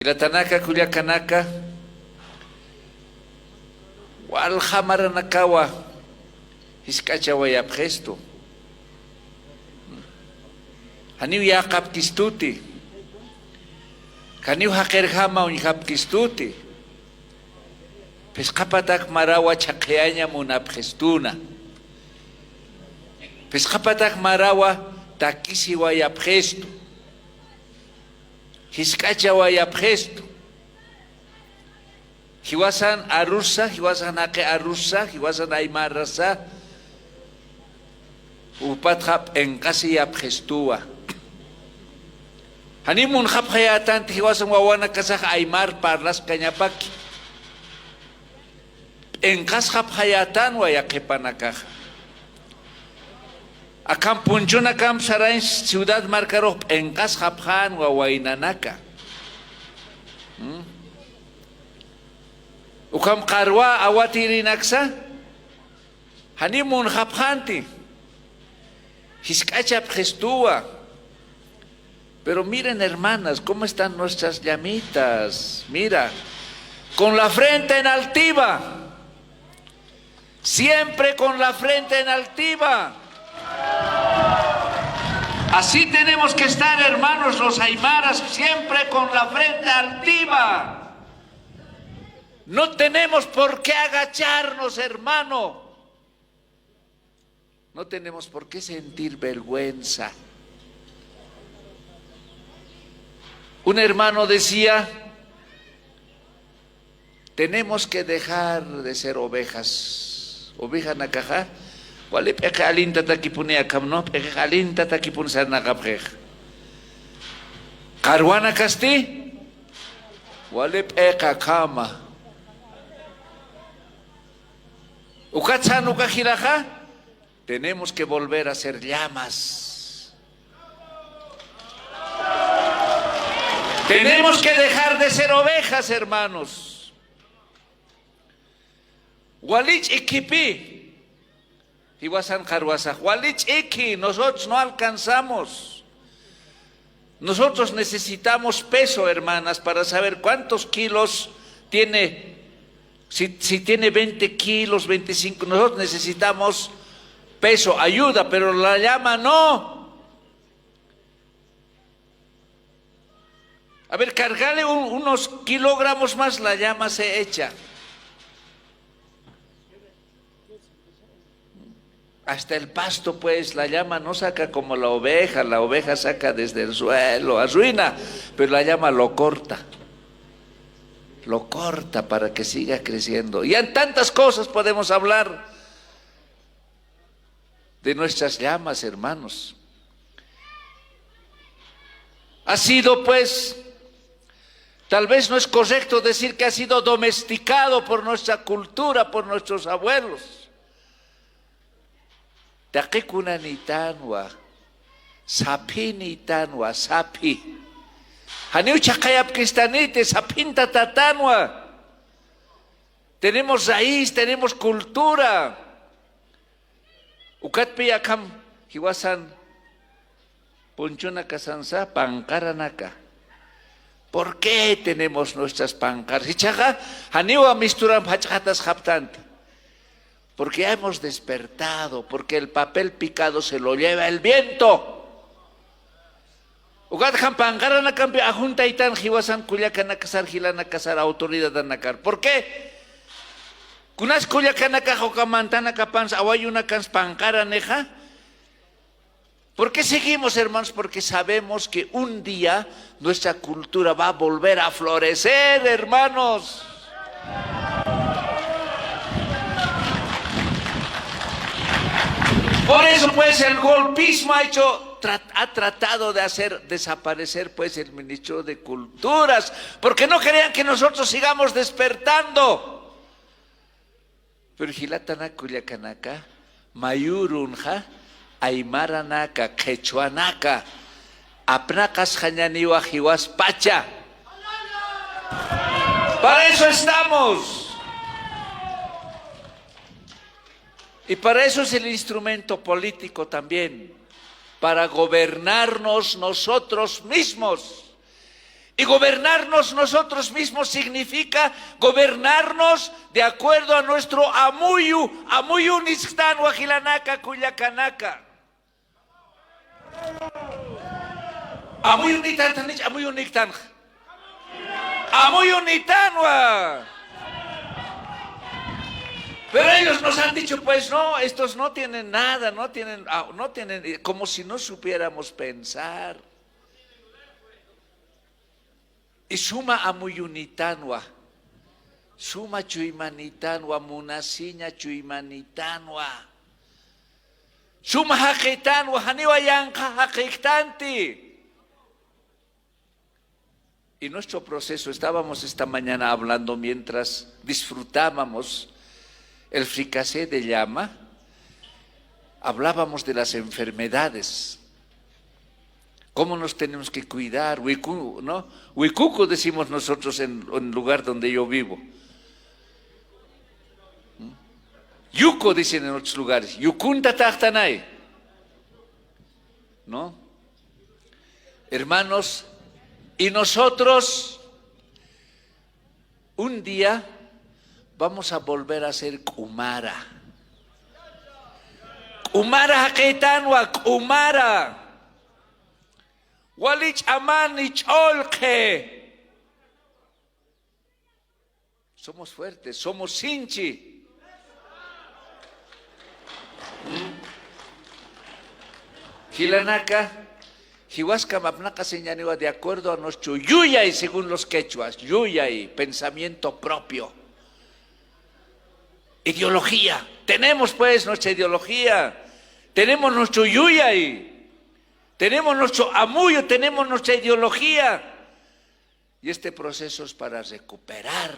Ilatanaka kullakanaka walhamaranakawa hiskachawayapgesto haniw yakapkistuti kaniw hakerjama unyapkistuti pesqapatak marawa chaqeaña munapgestuna pesqapatak marawa takisiwayapgesto hiskachawayapgesto hiwasan arusa hiwasan ake arusa hiwasan aymarasa upatjap enkasiyapgestuwa hanimun jap hayatan hiwasan wawana kasaj aymar parlas kañapaki enkas jap hayatan wayakepanakaj akam punchuna kam sarain ciudad marcaro enkas japjan wawainanaka ukam qarwa awatirinaksa hanimun japjanti hiskachapgestuwa. Pero miren, hermanas, cómo están nuestras llamitas. Mira, con la frente en altiva, siempre con la frente en altiva. Así tenemos que estar, hermanos, los aymaras, siempre con la frente altiva. No tenemos por qué agacharnos, hermano. No tenemos por qué sentir vergüenza. Un hermano decía, tenemos que dejar de ser ovejas. Oveja nakaja, wale peka alinta takipune akamno, peka alinta takipun sanakaprej. Karwana kasti, wale peka kama. Ukatsan ukajiraja, tenemos que volver a ser llamas. Tenemos que dejar de ser ovejas, hermanos. Walich ikipi. Iwasan karwasa. Walich iki. Nosotros no alcanzamos. Nosotros necesitamos peso, hermanas, para saber cuántos kilos tiene. Si tiene 20 kilos, 25. Nosotros necesitamos peso, ayuda, pero la llama no. A ver, cargale unos kilogramos más, la llama se echa. Hasta el pasto, pues, la llama no saca como la oveja saca desde el suelo, arruina, pero la llama lo corta para que siga creciendo. Y en tantas cosas podemos hablar de nuestras llamas, hermanos. Ha sido, pues, tal vez no es correcto decir que ha sido domesticado por nuestra cultura, por nuestros abuelos. Taqikunanitanwa, sapinitanwa, sapi. Haniu chaqayap kristanite, sapinta tatanwa. Tenemos raíz, tenemos cultura. Ukatpi akam hiwasan punchuna kasansa pankaranaka. ¿Por qué tenemos nuestras pancartas? Porque ya hemos despertado, porque el papel picado se lo lleva el viento. ¿Por qué? Kunas kuyakanaka hokamantana kapans awayuna kans pankaraneja. ¿Por qué seguimos, hermanos? Porque sabemos que un día nuestra cultura va a volver a florecer, hermanos. Por eso, pues, el golpismo ha tratado de hacer desaparecer, pues, el ministro de Culturas, porque no querían que nosotros sigamos despertando. Pero Gilatana Culiacanaka, Mayurunja, Aymaranaka, Quechuanaka, Apnacas Jañaniwa, Jiwas Pacha. Para eso estamos. Y para eso es el instrumento político también, para gobernarnos nosotros mismos. Y gobernarnos nosotros mismos significa gobernarnos de acuerdo a nuestro amuyu, amuyu nistan wajilanaka kuyakanaka. Amuyu nitan tanich, amuyu niktan. Amuyu nitanwa. Pero ellos nos han dicho, pues no, estos no tienen nada, no tienen, como si no supiéramos pensar. Y suma amuyunitanwa, suma chuimanitanwa, munasiña chuimanitanwa, suma hakitanwa, haniwa yanka hakiktanti. Y nuestro proceso, estábamos esta mañana hablando mientras disfrutábamos el fricasé de llama, hablábamos de las enfermedades, cómo nos tenemos que cuidar, ¿no? Huicuco decimos nosotros en el lugar donde yo vivo. Yuco dicen en otros lugares, Yucunta Tachtanay, ¿no? Hermanos, y nosotros un día vamos a volver a ser Kumara. Kumara haketanwa, Kumara. Walich amanich olke. Somos fuertes, somos sinchi. Hilanaka, Hiwaska Mapnaka señaniwa de acuerdo a nuestro yuyay según los quechuas, yuyay, pensamiento propio. Ideología, tenemos pues nuestra ideología, tenemos nuestro yuyay, tenemos nuestro amuyo, tenemos nuestra ideología. Y este proceso es para recuperar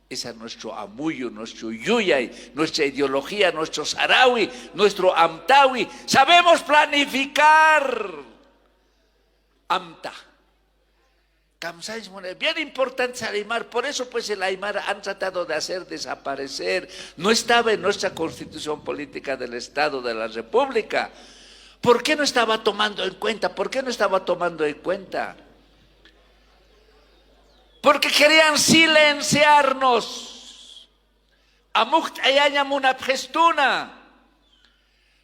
ese nuestro amuyo, nuestro yuyay, nuestra ideología, nuestro sarawi, nuestro amtawi. Sabemos planificar. Amta. Bien importante el Aymar, por eso pues el Aymar han tratado de hacer desaparecer, no estaba en nuestra constitución política del Estado de la República. ¿Por qué no estaba tomando en cuenta? ¿Por qué no estaba tomando en cuenta? Porque querían silenciarnos. Amukt ayañamuna pestuna.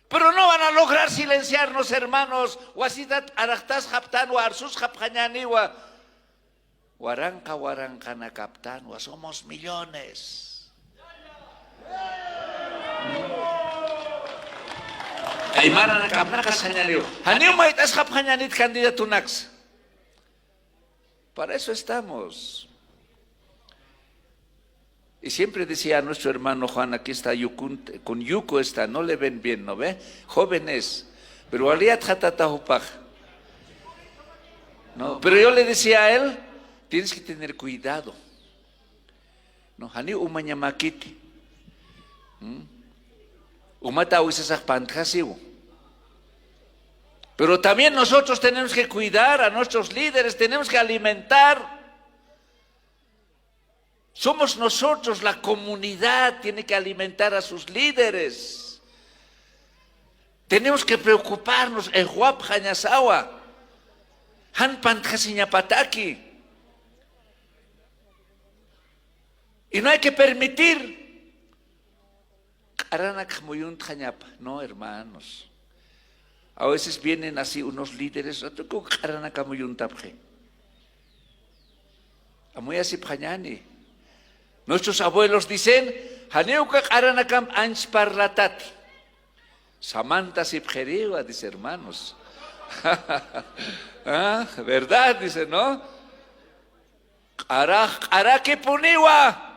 Pero no van a lograr silenciarnos, hermanos. Wasidat arachtas japtan wa arsus japjañaniwa. Waranka warankana captan, somos millones. Aymara capnaca señalio. Haniu maitas japjañanit candidatunax. Para eso estamos. Y siempre decía nuestro hermano Juan, aquí está con Yuco está, no le ven bien, ¿no ve? Jóvenes, pero aliat jatatahupaj. No, pero yo le decía a él, tienes que tener cuidado. No, hani umañamakiti. Umata uisasaj pantjasiu. Pero también nosotros tenemos que cuidar a nuestros líderes, tenemos que alimentar. Somos nosotros, la comunidad tiene que alimentar a sus líderes. Tenemos que preocuparnos. El Huap Hañasawa, Han Pantjasiñapataki. Y no hay que permitir. No, hermanos. A veces vienen así unos líderes. Amuy así Pañani. Nuestros abuelos dicen, Haneuka Aranakam Anchparlatati. Samantha Sipjeriwa, dice hermanos. ¿Ah? ¿Verdad? Dice, ¿no? Araki Puniwa.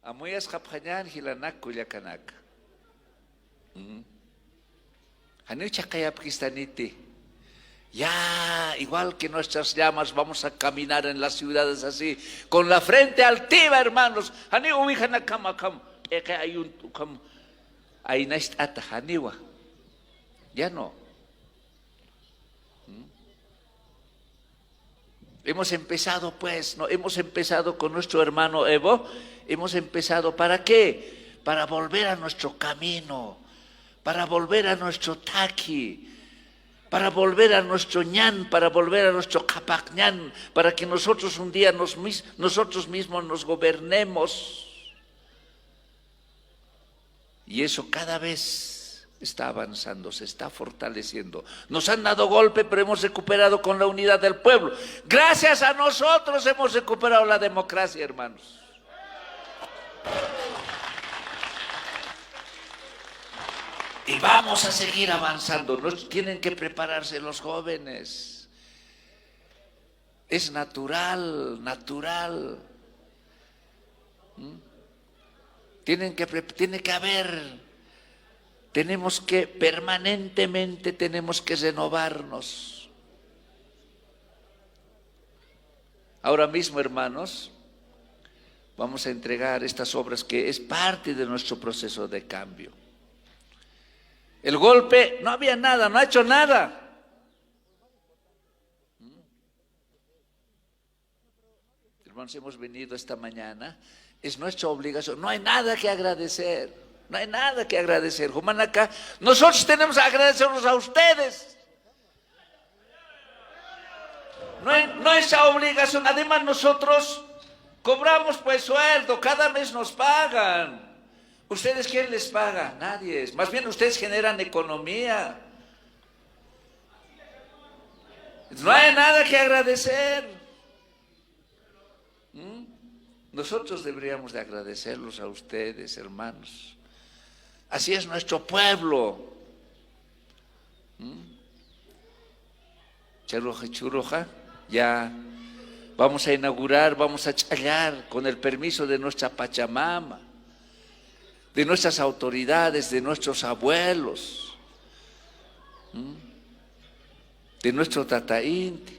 Amuyas Japjañan Hilanak Kulyakanak. Haneucha Kayapkistaniti. Ya, igual que nuestras llamas, vamos a caminar en las ciudades así, con la frente altiva, hermanos. Ya no. Hemos empezado pues, no, hemos empezado con nuestro hermano Evo, hemos empezado, ¿para qué? Para volver a nuestro camino, para volver a nuestro taqui, para volver a nuestro ñan, para volver a nuestro capacñán, para que nosotros un día nosotros mismos nos gobernemos. Y eso cada vez está avanzando, se está fortaleciendo. Nos han dado golpe, pero hemos recuperado con la unidad del pueblo. Gracias a nosotros hemos recuperado la democracia, hermanos. Y vamos a seguir avanzando. Tienen que prepararse los jóvenes. Es natural, natural. Tiene que haber. Tenemos que permanentemente tenemos que renovarnos. Ahora mismo, hermanos, vamos a entregar estas obras que es parte de nuestro proceso de cambio. El golpe, no había nada, no ha hecho nada. Hermanos, hemos venido esta mañana, es nuestra obligación, no hay nada que agradecer, no hay nada que agradecer. Jumanacá, nosotros tenemos que agradecernos a ustedes. No es esa obligación, además nosotros cobramos pues sueldo, cada mes nos pagan. ¿Ustedes quién les paga? Nadie. Más bien ustedes generan economía. No hay nada que agradecer. Nosotros deberíamos de agradecerlos a ustedes, hermanos. Así es nuestro pueblo. Charuja, churuja, ya vamos a inaugurar, vamos a challar con el permiso de nuestra Pachamama, de nuestras autoridades, de nuestros abuelos, de nuestro tataínti.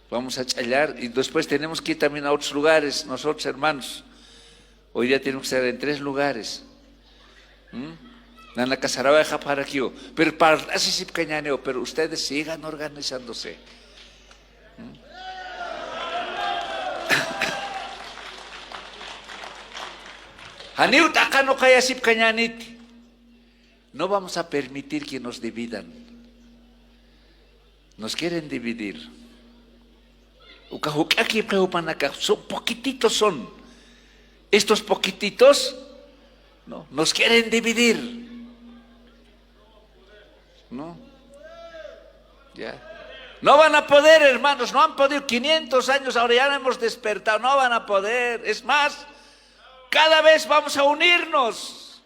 Vamos a challar y después tenemos que ir también a otros lugares, nosotros hermanos. Hoy día tenemos que estar en 3 lugares. Nana Casaraba de para aquí, pero para así pero ustedes sigan organizándose. No vamos a permitir que nos dividan. Nos quieren dividir. Son poquititos son. Estos poquititos no, nos quieren dividir. No. Ya. No van a poder, hermanos, no han podido. 500 años, ahora ya hemos despertado. No van a poder. Es más, cada vez vamos a unirnos.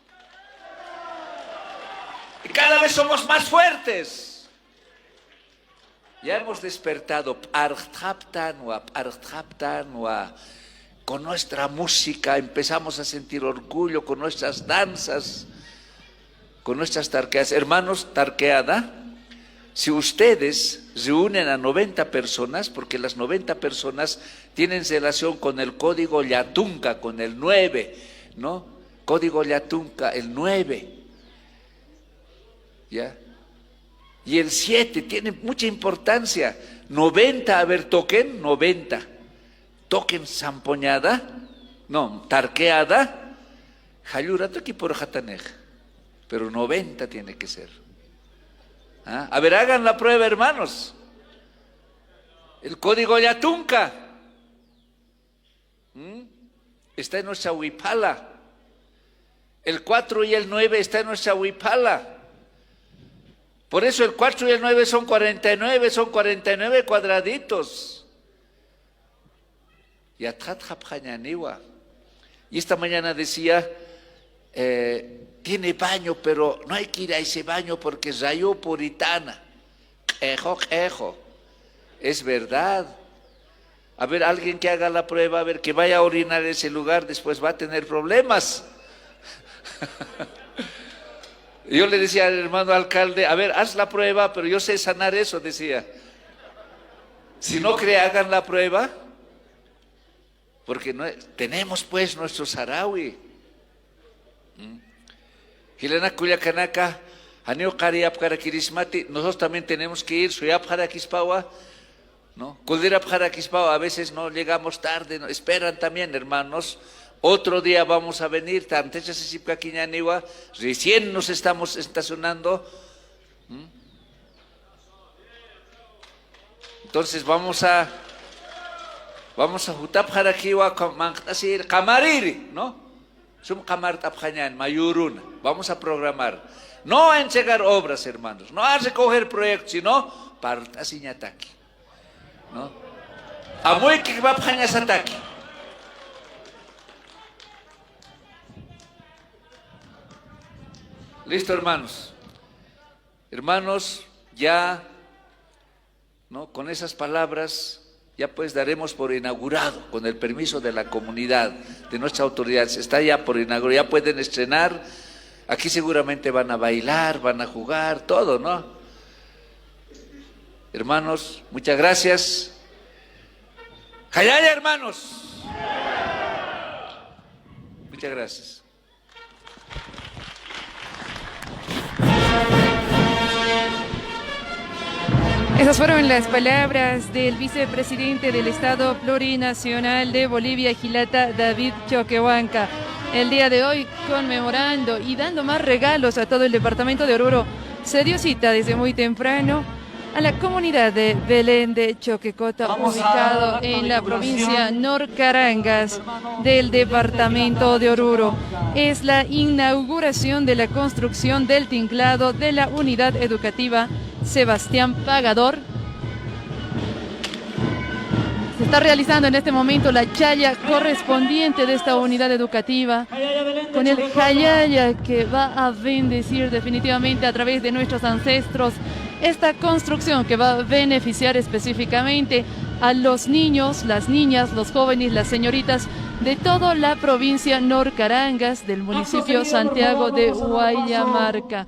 Y cada vez somos más fuertes. Ya hemos despertado. Con nuestra música empezamos a sentir orgullo, con nuestras danzas, con nuestras tarqueadas. Hermanos, tarqueada, si ustedes reúnen a 90 personas, porque las 90 personas tienen relación con el código Yatunca, con el 9, ¿no? Código Yatunca, el 9. ¿Ya? Y el 7 tiene mucha importancia. 90, a ver, toquen, 90. Toquen zampoñada, no, tarqueada, jayurato aquí por jatanej. Pero 90 tiene que ser. ¿Ah? A ver, hagan la prueba, hermanos. El código Yatunca está en nuestra huipala. El 4 y el 9 está en nuestra huipala. Por eso el 4 y el 9 son 49 cuadraditos. Y esta mañana decía, tiene baño, pero no hay que ir a ese baño porque es rayo puritana. Quejo. Es verdad. A ver, alguien que haga la prueba, a ver, que vaya a orinar en ese lugar, después va a tener problemas. Yo le decía al hermano alcalde, a ver, haz la prueba, pero yo sé sanar eso, decía. Si no cree, hagan la prueba. Porque no, tenemos pues nuestro sarawi. Nosotros también tenemos que ir. ¿No? A veces no llegamos tarde, no, esperan también, hermanos. Otro día vamos a venir. Recién nos estamos estacionando. Entonces vamos a jutapjar aquí wa así camariri, ¿no? Sum camar tapjañan mayuruna. Vamos a programar. No a entregar obras, hermanos, no a recoger proyectos, sino para así ataque, ¿no? A muy que va a ataque. Listo, hermanos. Hermanos, ya, ¿no? Con esas palabras ya pues daremos por inaugurado, con el permiso de la comunidad, de nuestras autoridades. Está ya por inaugurar, ya pueden estrenar. Aquí seguramente van a bailar, van a jugar, todo, ¿no? Hermanos, muchas gracias. ¡Jayaya, hermanos! Muchas gracias. Esas fueron las palabras del vicepresidente del Estado Plurinacional de Bolivia, Gilata David Choquehuanca. El día de hoy, conmemorando y dando más regalos a todo el departamento de Oruro, se dio cita desde muy temprano a la comunidad de Belén de Choquecota, ubicado en la provincia Norcarangas del departamento de Oruro. Es la inauguración de la construcción del tinglado de la unidad educativa Sebastián Pagador. Se está realizando en este momento la chaya correspondiente de esta unidad educativa, con el jayaya que va a bendecir definitivamente a través de nuestros ancestros esta construcción que va a beneficiar específicamente a los niños, las niñas, los jóvenes, las señoritas de toda la provincia Norcarangas del municipio Santiago de Huayamarca.